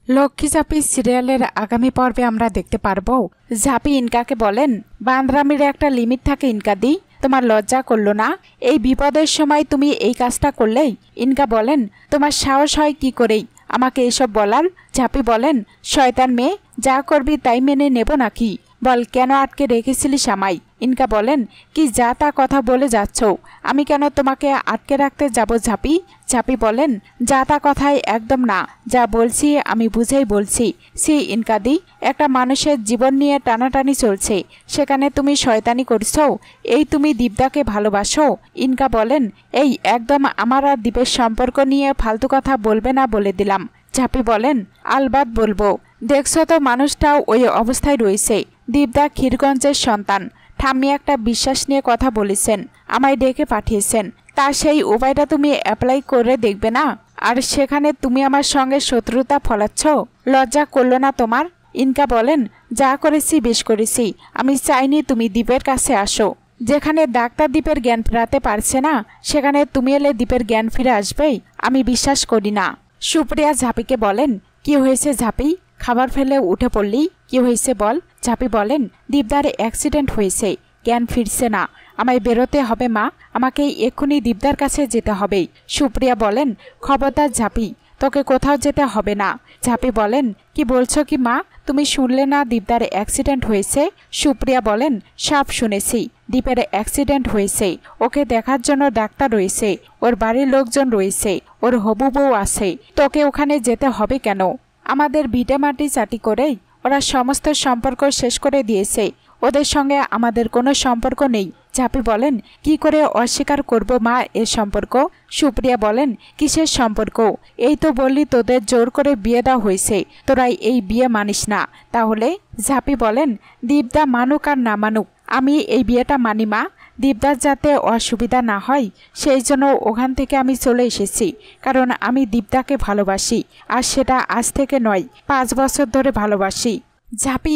লক্ষ্মী ঝাঁপি সিরিয়ালের আগামী পর্বে আমরা দেখতে পারবো ঝাঁপি ইনকাকে বলেন, বান্দরামির একটা লিমিট থাকে ইনকাদি, তোমার লজ্জা করলো না? এই বিপদের সময় তুমি এই কাজটা করলেই? ইনকা বলেন, তোমার সাহস হয় কি করেই আমাকে এসব বলার? ঝাঁপি বলেন, শয়তান মেয়ে, যা করবি তাই মেনে নেব নাকি? বল, কেন আটকে রেখেছিলিস আমায়? ইনকা বলেন, কি যা তা কথা বলে যাচ্ছ? আমি কেন তোমাকে আটকে রাখতে যাব ঝাঁপি? ঝাঁপি বলেন, যা তা কথাই একদম না, যা বলছি আমি বুঝেই বলছি। সি ইনকাদি, একটা মানুষের জীবন নিয়ে টানাটানি চলছে, সেখানে তুমি শয়তানি করছো? এই তুমি দীপদাকে ভালোবাসো? ইনকা বলেন, এই একদম আমার আর দীপের সম্পর্ক নিয়ে ফালতু কথা বলবে না বলে দিলাম। ঝাঁপি বলেন, আলবাত বলবো, দেখছো তো মানুষটাও ওই অবস্থায় রয়েছে। দীপদা ক্ষীরগঞ্জের সন্তান, ঠাম্মি একটা বিশ্বাস নিয়ে কথা বলেছেন, আমায় ডেকে পাঠিয়েছেন, তা সেই উপায়টা তুমি অ্যাপ্লাই করে দেখবে না? আর সেখানে তুমি আমার সঙ্গে শত্রুতা ফলাচ্ছ, লজ্জা করলো না তোমার? ইনকা বলেন, যা করেছি বেশ করেছি, আমি চাইনি তুমি দীপের কাছে আসো। যেখানে ডাক্তার দীপের জ্ঞান ফেরাতে পারছে না, সেখানে তুমি এলে দীপের জ্ঞান ফিরে আসবেই? আমি বিশ্বাস করি না। সুপ্রিয়া ঝাঁপিকে বলেন, কি হয়েছে ঝাঁপি? খাবার ফেলে উঠে পড়লি, কি হয়েছে বল? ঝাঁপি বলেন, দীপদার অ্যাক্সিডেন্ট হয়েছে, জ্ঞান ফিরছে না, আমায় বেরোতে হবে মা, আমাকে এক্ষুনি দীপদার কাছে যেতে হবে। সুপ্রিয়া বলেন, খবরদার ঝাঁপি, তোকে কোথাও যেতে হবে না। ঝাঁপি বলেন, কি বলছো কি মা? তুমি শুনলে না দীপদার অ্যাক্সিডেন্ট হয়েছে? সুপ্রিয়া বলেন, সব শুনেছি, দীপের অ্যাক্সিডেন্ট হয়েছে, ওকে দেখার জন্য ডাক্তার রয়েছে, ওর বাড়ির লোকজন রয়েছে, ওর হবু বউ আছে, তোকে ওখানে যেতে হবে কেন? আমাদের ভিটে মাটি চাটি করেই ওরা সমস্ত সম্পর্ক শেষ করে দিয়েছে, ওদের সঙ্গে আমাদের কোনো সম্পর্ক নেই। ঝাঁপি বলেন, কি করে অস্বীকার করব মা এ সম্পর্ক? সুপ্রিয়া বলেন, কিসের সম্পর্ক? এই তো বললি তোদের জোর করে বিয়ে দেওয়া হয়েছে, তোরাই এই বিয়ে মানিস না, তাহলে? ঝাঁপি বলেন, দীপদা মানুক আর না মানুক, আমি এই বিয়েটা মানি মা। দীপদার যাতে অসুবিধা না হয় সেই জন্য ওখান থেকে আমি চলে এসেছি, কারণ আমি দীপদাকে ভালোবাসি, আর সেটা আজ থেকে নয়, 5 বছর ধরে ভালোবাসি। ঝাঁপি